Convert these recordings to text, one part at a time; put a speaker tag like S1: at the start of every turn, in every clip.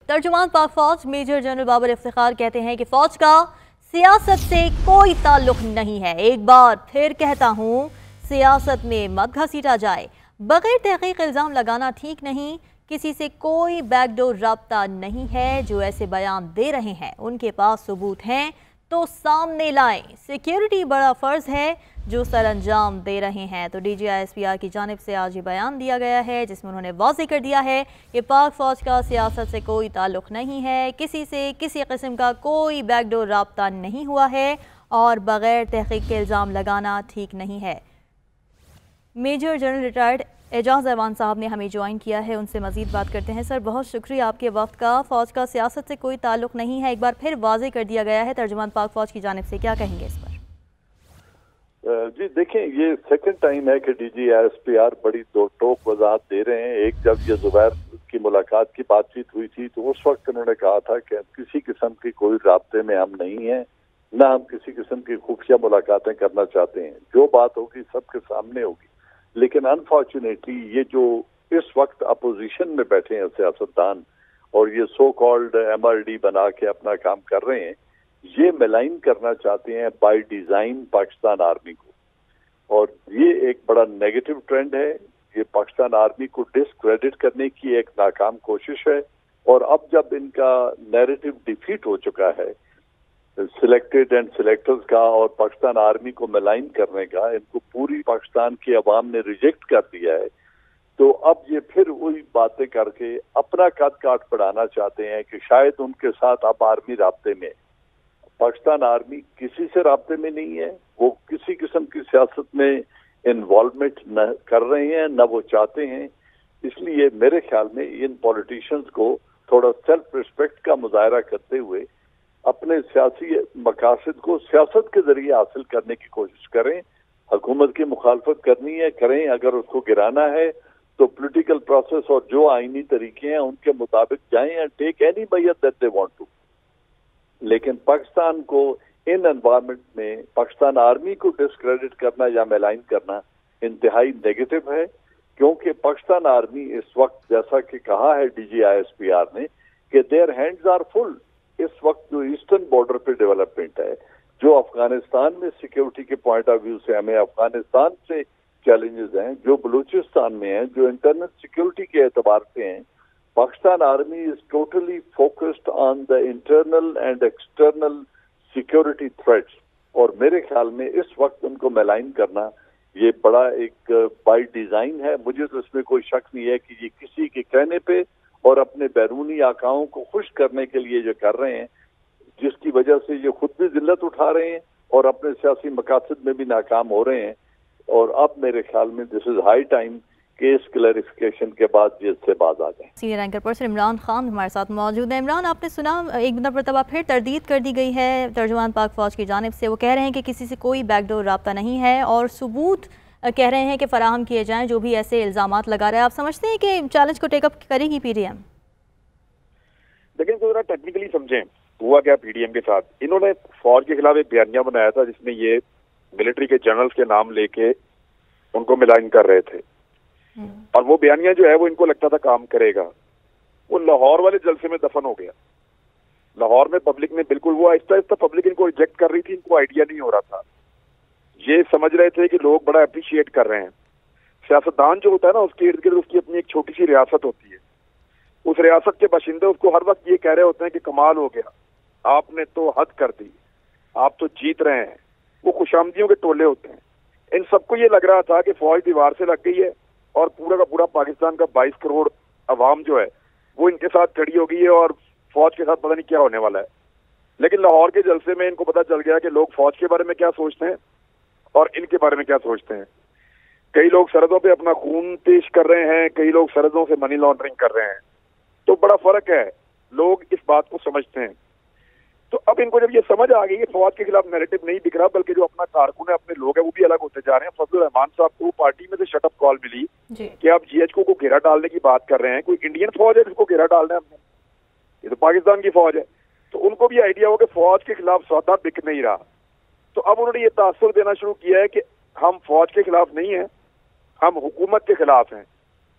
S1: तर्जुमान पाक फौज major general Babar Iftikhar कहते हैं कि फौज का सियासत से कोई ताल्लुक नहीं है। एक बार फिर कहता हूँ, सियासत में मत घसीटा जाए। बगैर तहकीक इल्ज़ाम लगाना ठीक नहीं। किसी से कोई बैकडोर राब्ता नहीं है। जो ऐसे बयान दे रहे हैं उनके पास सबूत हैं तो सामने लाएं। सिक्योरिटी बड़ा फ़र्ज़ है जो सर अंजाम दे रहे हैं। तो DGISPR की जानिब से आज ये बयान दिया गया है जिसमें उन्होंने वाज़ेह कर दिया है कि पाक फ़ौज का सियासत से कोई ताल्लुक़ नहीं है। किसी से किसी किस्म का कोई बैकडोर राब्ता नहीं हुआ है और बग़ैर तहक़ीक़ के इल्ज़ाम लगाना ठीक नहीं है। मेजर जनरल रिटायर्ड एजाज अहवान साहब ने हमें ज्वाइन किया है, उनसे मज़ीद बात करते हैं। सर, बहुत शुक्रिया आपके वक्त का। फ़ौज का सियासत से कोई ताल्लुक़ नहीं है, एक बार फिर वाज़ेह कर दिया गया है तर्जुमान पाक फ़ौज की जानिब से, क्या कहेंगे इस पर?
S2: जी देखें, ये सेकंड टाइम है कि DGISPR बड़ी दो टोक वजाहत दे रहे हैं। एक जब ये जुबैर की मुलाकात की बातचीत हुई थी तो उस वक्त उन्होंने कहा था कि किसी किस्म की कोई राब्ते में हम नहीं हैं, ना हम किसी किस्म की खुफिया मुलाकातें करना चाहते हैं। जो बात होगी सबके सामने होगी। लेकिन अनफॉर्चुनेटली ये जो इस वक्त अपोजिशन में बैठे हैं सियासतदान और ये सो कॉल्ड MRD बना के अपना काम कर रहे हैं, ये मिलाइन करना चाहते हैं बाय डिजाइन पाकिस्तान आर्मी को। और ये एक बड़ा नेगेटिव ट्रेंड है। ये पाकिस्तान आर्मी को डिस्क्रेडिट करने की एक नाकाम कोशिश है। और अब जब इनका नैरेटिव डिफीट हो चुका है सिलेक्टेड एंड सिलेक्टर्स का और पाकिस्तान आर्मी को मिलाइन करने का, इनको पूरी पाकिस्तान की अवाम ने रिजेक्ट कर दिया है, तो अब ये फिर वही बातें करके अपना कद काट बढ़ाना चाहते हैं कि शायद उनके साथ अब आर्मी राब्ते में। पाकिस्तान आर्मी किसी से राब्ते में नहीं है। वो किसी किस्म की सियासत में इन्वॉल्वमेंट न कर रहे हैं, न वो चाहते हैं। इसलिए मेरे ख्याल में इन पॉलिटिशियंस को थोड़ा सेल्फ रिस्पेक्ट का मुजाहरा करते हुए अपने सियासी मकासद को सियासत के जरिए हासिल करने की कोशिश करें। हुकूमत की मुखालफत करनी है, करें। अगर उसको गिराना है तो पॉलिटिकल प्रोसेस और जो आईनी तरीके हैं उनके मुताबिक जाएं एंड टेक एनी बैयत दैट दे वांट टू। लेकिन पाकिस्तान को इन एनवायरनमेंट में पाकिस्तान आर्मी को डिस्क्रेडिट करना या मिलाइन करना इंतहाई नेगेटिव है, क्योंकि पाकिस्तान आर्मी इस वक्त, जैसा कि कहा है DGISPR ने, कि देयर हैंड्स आर फुल। इस वक्त जो ईस्टर्न बॉर्डर पे डेवलपमेंट है, जो अफगानिस्तान में सिक्योरिटी के पॉइंट ऑफ व्यू से हमें अफगानिस्तान से चैलेंजेस हैं, जो बलूचिस्तान में हैं, जो इंटरनल सिक्योरिटी के एतबार से हैं, Pakistan army is totally focused on the internal and external security threats. और मेरे ख्याल में इस वक्त उनको मिलाइन करना ये बड़ा एक बाय डिजाइन है। मुझे तो इसमें कोई शक नहीं है कि ये किसी के कहने पे और अपने बैरूनी आकाओं को खुश करने के लिए जो कर रहे हैं, जिसकी वजह से ये खुद भी जिल्लत उठा रहे हैं और अपने सियासी मकासद में भी नाकाम हो रहे हैं। और अब मेरे ख्याल में दिस इज हाई टाइम कि इस क्लैरिफिकेशन के बाद ये इससे बात आ जाए।
S1: Senior anchor person Imran Khan हमारे साथ मौजूद है। इमरान, आपने सुना एक मरतबा फिर तरदीद कर दी गई है तर्जुमान पाक फौज की जानिब से। वो कह रहे हैं कि किसी से कोई बैकडोर राब्ता नहीं है और सबूत कह रहे हैं कि फराहम किए जाएं जो भी ऐसे इल्ज़ामात लगा रहे हैं। आप समझते हैं कि चैलेंज को टेकअप करेगी PDM?
S3: लेकिन जरा टेक्निकली समझें हुआ क्या PDM के साथ। इन्होंने फौज के खिलाफ एक बयानिया बनाया था जिसमें ये मिलिट्री के जनरल्स के नाम लेके उनको मिलाइन कर रहे थे और वो बयानिया जो है वो इनको लगता था काम करेगा। वो लाहौर वाले जलसे में दफन हो गया। लाहौर में पब्लिक ने बिल्कुल, वो आहिस्ता आहिस्ता पब्लिक इनको रिजेक्ट कर रही थी, इनको आइडिया नहीं हो रहा था। ये समझ रहे थे कि लोग बड़ा अप्रिशिएट कर रहे हैं। सियासतदान जो होता है ना, उसके इर्द गिर्द उसकी अपनी एक छोटी सी रियासत होती है। उस रियासत के बाशिंदे उसको हर वक्त ये कह रहे होते हैं कि कमाल हो गया, आपने तो हद कर दी, आप तो जीत रहे हैं। वो खुशामदियों के टोले होते हैं। इन सबको ये लग रहा था कि फौज दीवार से लग गई है और पूरा का पूरा पाकिस्तान का 22 करोड़ अवाम जो है वो इनके साथ खड़ी हो गई है और फौज के साथ पता नहीं क्या होने वाला है। लेकिन लाहौर के जलसे में इनको पता चल गया कि लोग फौज के बारे में क्या सोचते हैं और इनके बारे में क्या सोचते हैं। कई लोग सरहदों पे अपना खून पेश कर रहे हैं, कई लोग सरहदों से मनी लॉन्ड्रिंग कर रहे हैं। तो बड़ा फर्क है, लोग इस बात को समझते हैं। तो अब इनको जब ये समझ आ गई कि फौज के खिलाफ नैरेटिव नहीं दिख रहा, बल्कि जो अपना कारकुन है, अपने लोग हैं, वो भी अलग होते जा रहे हैं। फजलुर रहमान साहब को पार्टी में से शटअप कॉल मिली कि आप GHQ को घेरा डालने की बात कर रहे हैं। कोई इंडियन फौज है जिसको घेरा डालना है हमने? ये तो पाकिस्तान की फौज है। तो उनको भी आइडिया हो कि फौज के खिलाफ सौदा बिक नहीं रहा। तो अब उन्होंने ये तासुर देना शुरू किया है कि हम फौज के खिलाफ नहीं है, हम हुकूमत के खिलाफ हैं।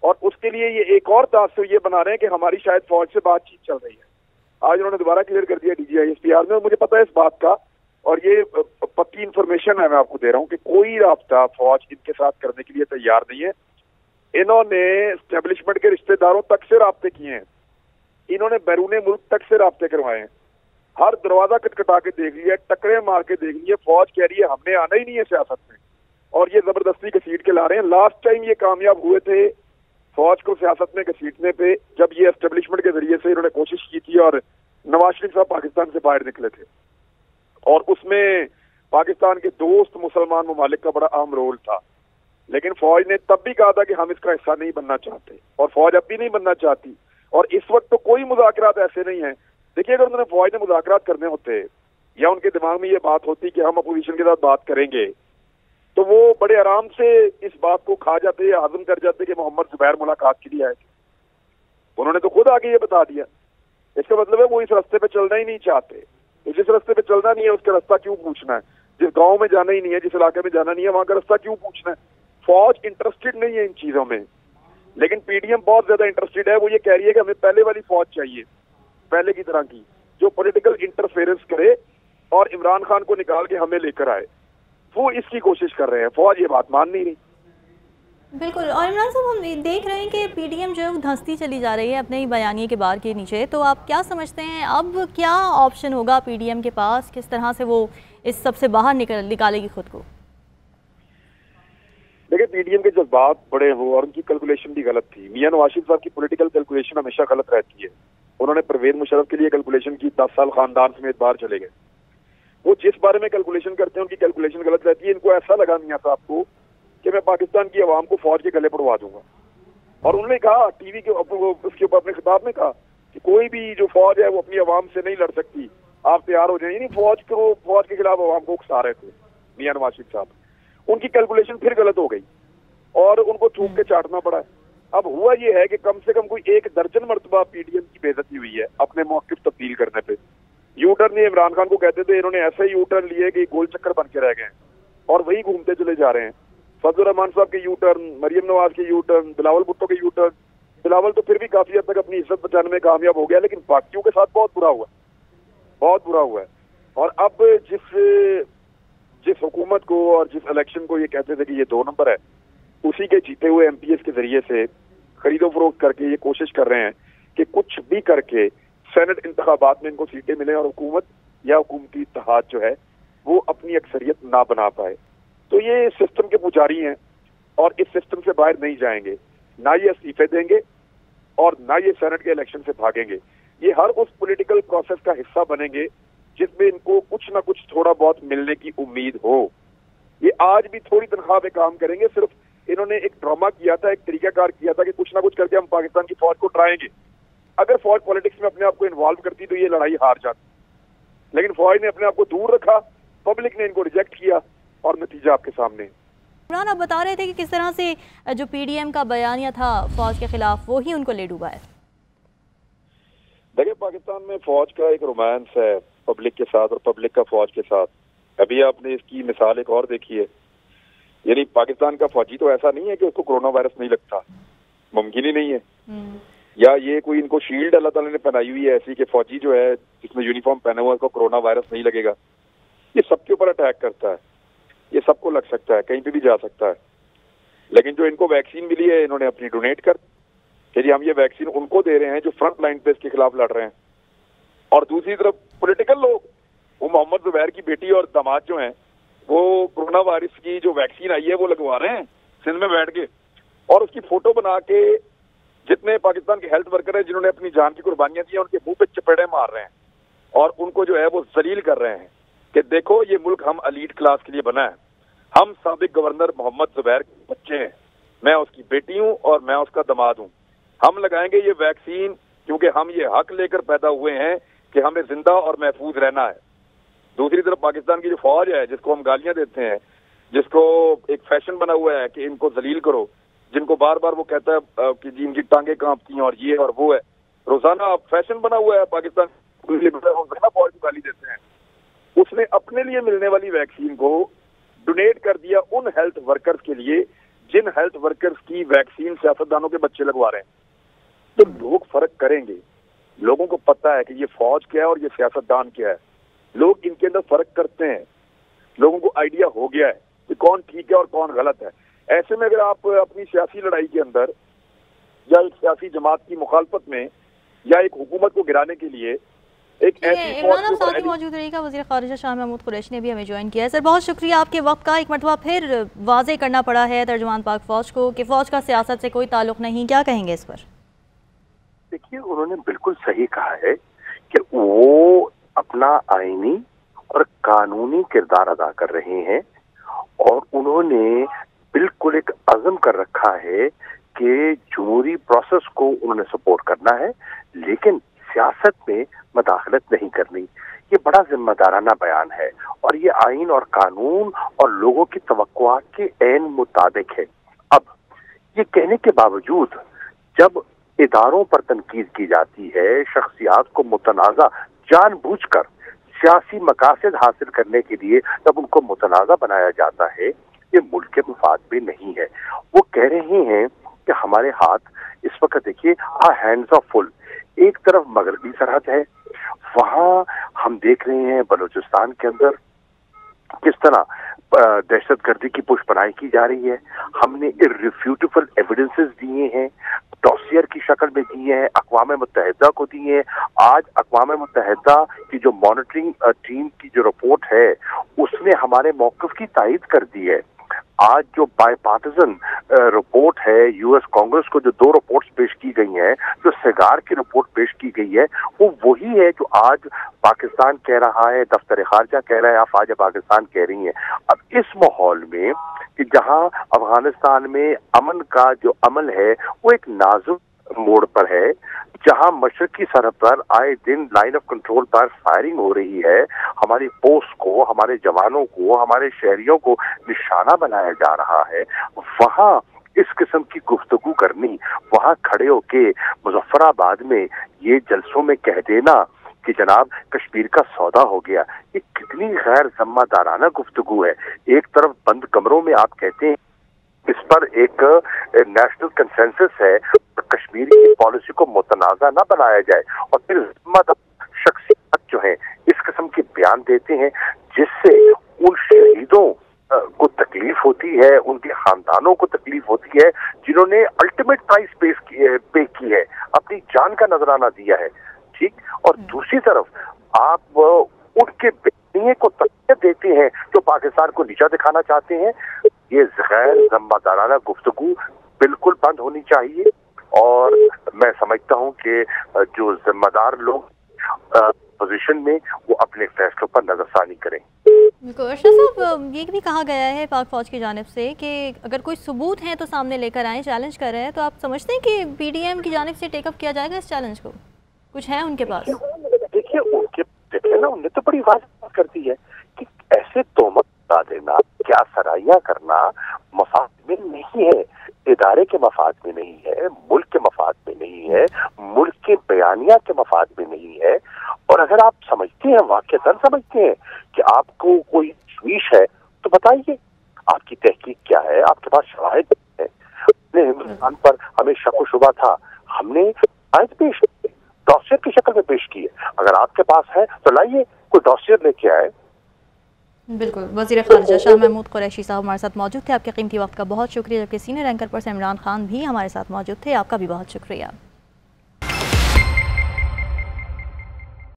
S3: اور اس کے لیے یہ ایک اور تاثر یہ بنا رہے ہیں کہ ہماری شاید فوج سے بات چیت چل رہی ہے. آج انہوں نے دوبارہ کلیئر کر دیا DGISPR میں, مجھے پتا ہے اس بات کا, اور یہ پکی انفارمیشن ہے, میں آپ کو دے رہا ہوں کہ کوئی رابطہ فوج ان کے ساتھ کرنے کے لیے تیار نہیں ہے. انہوں نے اسٹیبلشمنٹ کے رشتہ داروں تک سے رابطے کیے ہیں, انہوں نے بیرون ملک تک سے رابطے کروائے ہیں, ہر دروازہ کٹکھٹا کے دیکھ لیا, ٹکرے مار کے دیکھ لیے. فوج کہہ رہی ہے ہم نے آنا ہی نہیں ہے سیاست میں, اور یہ زبردستی گھسیٹ کے لا رہے ہیں. لاسٹ ٹائم یہ کامیاب ہوئے تھے فوج کو سیاست میں گھسیٹنے پہ جب یہ اسٹیبلشمنٹ کے ذریعے سے انہوں نے کوشش کی تھی اور نواز شریف صاحب پاکستان سے باہر نکلے تھے, اور اس میں پاکستان کے دوست مسلمان ممالک کا بڑا اہم رول تھا. لیکن فوج نے تب بھی کہا تھا کہ ہم اس کا حصہ نہیں بننا چاہتے, اور فوج اب بھی نہیں بننا چاہتی. اور اس وقت تو کوئی مذاکرات ایسے نہیں ہیں. دیکھیے اگر انہوں نے فوج نے مذاکرات کرنے ہوتے یا ان کے دماغ میں یہ بات ہوتی کہ ہم اپوزیشن کے ساتھ بات کریں گے, تو وہ بڑے آرام سے اس بات کو کھا جاتے یا ہضم کر جاتے کہ محمد زبیر ملاقات کے لیے آئے تھے. انہوں نے تو خود آگے یہ بتا دیا. اس کا مطلب ہے وہ اس راستے پہ چلنا ہی نہیں چاہتے. جس راستے پہ چلنا نہیں ہے اس کا راستہ کیوں پوچھنا ہے؟ جس گاؤں میں جانا ہی نہیں ہے, جس علاقے میں جانا نہیں ہے, وہاں کا راستہ کیوں پوچھنا ہے؟ فوج انٹرسٹڈ نہیں ہے ان چیزوں میں, لیکن PDM بہت زیادہ انٹرسٹڈ ہے. وہ یہ کہہ رہی ہے کہ ہمیں پہلے والی فوج چاہیے, پہلے کی طرح کی, جو پولیٹیکل انٹرفیئرنس کرے اور عمران خان کو نکال کے ہمیں لے کر آئے. وہ اس کی کوشش کر رہے ہیں, فوج یہ بات مان نہیں رہی.
S1: بالکل. اور عمران صاحب ہم دیکھ رہے ہیں کہ PDM جو ہے دھنستی چلی جا رہی ہے اپنے ہی بیانیے کے بار کے نیچے, تو آپ کیا سمجھتے ہیں اب کیا آپشن ہوگا PDM کے پاس, کس طرح سے وہ اس سب سے باہر نکالے گی خود کو؟
S3: دیکھیں PDM کے جذبات بڑے ہوں اور ان کی کیلکولیشن بھی غلط تھی. میاں نواز شریف صاحب کی پولیٹیکل کیلکولیشن ہمیشہ غلط رہتی ہے. انہوں نے پرویز مشرف کے لیے کیلکولیشن کی, 10 سال خاندان سمیت باہر چلے گئے. وہ جس بارے میں کیلکولیشن کرتے ہیں ان کی کیلکولیشن غلط رہتی ہے. ان کو ایسا لگا میاں صاحب کو کہ میں پاکستان کی عوام کو فوج کے گلے پڑوا دوں گا, اور انہوں نے کہا ٹی وی کے اس کے اوپر اپنے خطاب میں کہا کہ کوئی بھی جو فوج ہے وہ اپنی عوام سے نہیں لڑ سکتی, آپ تیار ہو جائیں. یعنی فوج کے خلاف عوام کو اکسا رہے تھے میاں نواز شریف صاحب. ان کی کیلکولیشن پھر غلط ہو گئی اور ان کو تھوک کے چاٹنا پڑا. اب ہوا یہ ہے کہ کم سے کم کوئی 1 درجن مرتبہ PDM کی بے عزتی ہوئی ہے اپنے موقف تبدیل کرنے پہ. یو ٹرن یہ عمران خان کو کہتے تھے, انہوں نے ایسے یو ٹرن لیے کہ گول چکر بن کے رہ گئے اور وہی گھومتے چلے جا رہے ہیں. فضل الرحمان صاحب کے یو ٹرن, مریم نواز کے یو ٹرن, بلاول بھٹو کے یو ٹرن. بلاول تو پھر بھی کافی حد تک اپنی عزت بچانے میں کامیاب ہو گیا, لیکن باقیوں کے ساتھ بہت برا ہوا ہے. اور اب جس حکومت کو اور جس الیکشن کو یہ کہتے تھے کہ یہ 2 نمبر ہے, اسی کے جیتے ہوئے MPS کے ذریعے سے خرید و فروخت کر کے یہ کوشش کر رہے ہیں کہ کچھ بھی کر کے سینٹ انتخابات میں ان کو سیٹیں ملیں اور حکومت یا حکومتی اتحاد جو ہے وہ اپنی اکثریت نہ بنا پائے. تو یہ سسٹم کے پجاری ہیں اور اس سسٹم سے باہر نہیں جائیں گے. نہ یہ استعفے دیں گے اور نہ یہ سینٹ کے الیکشن سے بھاگیں گے. یہ ہر اس پولیٹیکل پروسیس کا حصہ بنیں گے جس میں ان کو کچھ نہ کچھ تھوڑا بہت ملنے کی امید ہو. یہ آج بھی تھوڑی تنخواہ پہ کام کریں گے. صرف انہوں نے ایک ڈرامہ کیا تھا, ایک طریقہ کار کیا تھا کہ کچھ نہ کچھ کر کے ہم پاکستان کی فوج کو ڈرائیں گے. اگر فوج پالیٹکس میں اپنے آپ کو انوالو کرتی تو یہ لڑائی ہار جاتی, لیکن فوج نے اپنے آپ کو دور رکھا, پبلک نے ان کو ریجیکٹ کیا اور نتیجہ آپ کے سامنے.
S1: عمران آپ بتا رہے تھے کہ کس طرح سے جو PDM کا بیانیہ تھا فوج کے خلاف وہی ان کو لے ڈوبا ہے.
S3: دیکھیں پاکستان میں فوج کا ایک رومانس ہے پبلک کے ساتھ اور پبلک کا فوج کے ساتھ. ابھی آپ نے اس کی مثال ایک اور دیکھی ہے. یعنی پاکستان کا فوجی تو ایسا نہیں ہے کہ اس کو کرونا وائرس نہیں لگتا, ممکن ہی نہیں ہے. یا یہ کوئی ان کو شیلڈ اللہ تعالیٰ نے پہنائی ہوئی ہے ایسی کہ فوجی جو ہے جس میں یونیفارم پہنا ہوا ہے اس کو کرونا وائرس نہیں لگے گا. یہ سب کے اوپر اٹیک کرتا ہے, یہ سب کو لگ سکتا ہے, کہیں پہ بھی جا سکتا ہے. لیکن جو ان کو ویکسین ملی ہے انہوں نے اپنی ڈونیٹ کر کہ جی ہم یہ ویکسین ان کو دے رہے ہیں جو فرنٹ لائن پہ اس کے خلاف لڑ رہے ہیں. اور دوسری طرف پولیٹیکل لوگ, وہ محمد زبیر کی بیٹی اور داماد جو ہیں وہ کرونا وائرس کی جو ویکسین آئی ہے وہ لگوا رہے ہیں سندھ میں بیٹھ کے, اور اس کی فوٹو بنا کے جتنے پاکستان کے ہیلتھ ورکر ہیں جنہوں نے اپنی جان کی قربانیاں دی ہیں ان کے منہ پہ چپیڑے مار رہے ہیں اور ان کو جو ہے وہ ذلیل کر رہے ہیں کہ دیکھو یہ ملک ہم ایلیٹ کلاس کے لیے بنا ہے, ہم سابق گورنر محمد زبیر کے بچے ہیں, میں اس کی بیٹی ہوں اور میں اس کا داماد ہوں, ہم لگائیں گے یہ ویکسین کیونکہ ہم یہ حق لے کر پیدا ہوئے ہیں کہ ہمیں زندہ اور محفوظ رہنا ہے. دوسری طرف پاکستان کی جو فوج ہے جس کو ہم گالیاں دیتے ہیں, جس کو ایک فیشن بنا ہوا ہے کہ ان کو ذلیل کرو, جن کو بار بار وہ کہتا ہے کہ جی ان کی ٹانگیں کانپتی ہیں اور یہ اور وہ ہے, روزانہ فیشن بنا ہوا ہے پاکستان روزانہ فوج کو گالی دیتے ہیں. اس نے اپنے لیے ملنے والی ویکسین کو ڈونیٹ کر دیا ان ہیلتھ ورکرز کے لیے जिन हेल्थ वर्कर्स की वैक्सीन सियासतदानों के बच्चे लगवा रहे हैं, तो लोग फर्क करेंगे। लोगों को पता है कि ये फौज क्या है और ये सियासतदान क्या है, लोग इनके अंदर फर्क करते हैं। लोगों को आइडिया हो गया है कि कौन ठीक है और कौन गलत है। ऐसे में अगर आप अपनी सियासी लड़ाई के अंदर या एक सियासी जमात की मुखालफत में या एक हुकूमत को गिराने के लिए एक ऐसी
S1: इमरान आप साथ ही मौजूद रहिएगा। वज़ीर ख़ारिजा शाह महमूद कुरैशी ने भी हमें ज्वाइन किया है। सर बहुत शुक्रिया आपके वक्त का। एक मरतबा फिर वाज़ेह करना पड़ा है तर्जुमान पाक फ़ौज को कि फ़ौज का सियासत से कोई ताल्लुक़ नहीं, क्या कहेंगे इस पर?
S4: देखिए, उन्होंने बिल्कुल सही कहा है कि वो अपना आईनी और कानूनी किरदार अदा कर रहे हैं और उन्होंने बिल्कुल एक अज़म कर रखा है कि जमहूरी प्रोसेस को उन्होंने सपोर्ट करना है, लेकिन सियासत में मदाखलत नहीं करनी। ये बड़ा जिम्मेदाराना बयान है और ये आइन और कानून और लोगों की तवक्कुआत के ऐन मुताबिक है। अब ये कहने के बावजूद जब इदारों पर तनकीद की जाती है, शख्सियात को मुतनाज़ा जानबूझकर सियासी मकासद हासिल करने के लिए जब उनको मुतनाज़ा बनाया जाता है, ये मुल्क के मफाद में नहीं है। वो कह रहे हैं कि हमारे हाथ इस वक्त देखिए हैंड्स ऑफ फुल। एक तरफ मगरबी सरहद है, वहाँ हम देख रहे हैं बलूचिस्तान के अंदर किस तरह दहशत गर्दी की पुष्पनाई की जा रही है। हमने इर्रिफ्यूटेबल एविडेंसेस दिए हैं, डॉसियर की शक्ल में दिए हैं, अक़वाम मुत्तहिदा को दिए हैं। आज अक़वाम मुत्तहिदा की जो मॉनिटरिंग टीम की जो रिपोर्ट है उसने हमारे मौक़िफ़ की तायीद कर दी है। आज जो बायपार्टिजन रिपोर्ट है, यूएस कांग्रेस को जो 2 रिपोर्ट्स पेश की गई हैं, जो सेगार की रिपोर्ट पेश की गई है, वो वही है जो आज पाकिस्तान कह रहा है, दफ्तर खारजा कह रहा है, अफवाज पाकिस्तान कह रही हैं। अब इस माहौल में कि जहां अफगानिस्तान में अमन का जो अमल है वो एक नाजुक मोड़ पर है, जहां मशरकी सरहद पर आए दिन लाइन ऑफ कंट्रोल पर फायरिंग हो रही है, हमारी पोस्ट को, हमारे जवानों को, हमारे शहरियों को निशाना बनाया जा रहा है, वहां इस किस्म की गुफ्तगू करनी, वहां खड़े होके मुजफ्फराबाद में ये जलसों में कह देना कि जनाब कश्मीर का सौदा हो गया, ये कितनी गैर जिम्मेदाराना गुफ्तगू है। एक तरफ बंद कमरों में आप कहते हैं इस पर एक नेशनल कंसेंसस है, कश्मीर की पॉलिसी को मुतनाज़ा न बनाया जाए, और फिर जिम्मेदार शख्सियत जो है इस किस्म के बयान देते हैं जिससे उन शहीदों को तकलीफ होती है, उनके खानदानों को तकलीफ होती है जिन्होंने अल्टीमेट प्राइस पे की है, अपनी जान का नजराना दिया है। ठीक, और दूसरी तरफ आप उनके बेनिए को तकलीफ देते हैं जो पाकिस्तान को नीचा दिखाना चाहते हैं। ये गैर जिम्मेदाराना गुफ्तगू बिल्कुल बंद होनी चाहिए और मैं समझता हूँ कि जो जिम्मेदार लोग पोजीशन में वो अपने फैसलों पर नजरसानी करें।
S1: बिल्कुल। अर्शद साहब, ये भी कहा गया है पाक फौज की जानिब से कि अगर कोई सबूत हैं तो सामने लेकर आएँ, चैलेंज कर रहे हैं, तो आप समझते हैं कि पीडीएम की जानिब से टेकअप किया जाएगा इस चैलेंज को? कुछ है उनके पास?
S4: देखिए, उनके देखे ना, उन्होंने तो बड़ी वाज़ेह कर दी है कि ऐसे तोहमत बता देना, क्या सराहियां करना मफाद में नहीं है, इदारे के मफाद में नहीं है, मुल्क के मफाद में नहीं है, मुल्क के बयानिया के मफाद में नहीं है। और अगर आप समझते हैं, वाक़ईतन समझते हैं कि आपको कोई तशवीश है तो बताइए, आपकी तहकीक क्या है, आपके पास शवाहिद है। हिंदुस्तान पर हमें शक व शुबा था, हमने शवाहिद पेश किए, डॉसियर की शक्ल में पेश किए। अगर आपके पास है तो लाइए, कोई डॉसियर लेके आए।
S1: बिल्कुल। वज़ीर ख़ारिजा शाह महमूद कुरैशी साहब हमारे साथ मौजूद थे। आपके कीमती वक्त का बहुत शुक्रिया। जबकि senior anchor person Imran Khan भी हमारे साथ मौजूद थे, आपका भी बहुत शुक्रिया।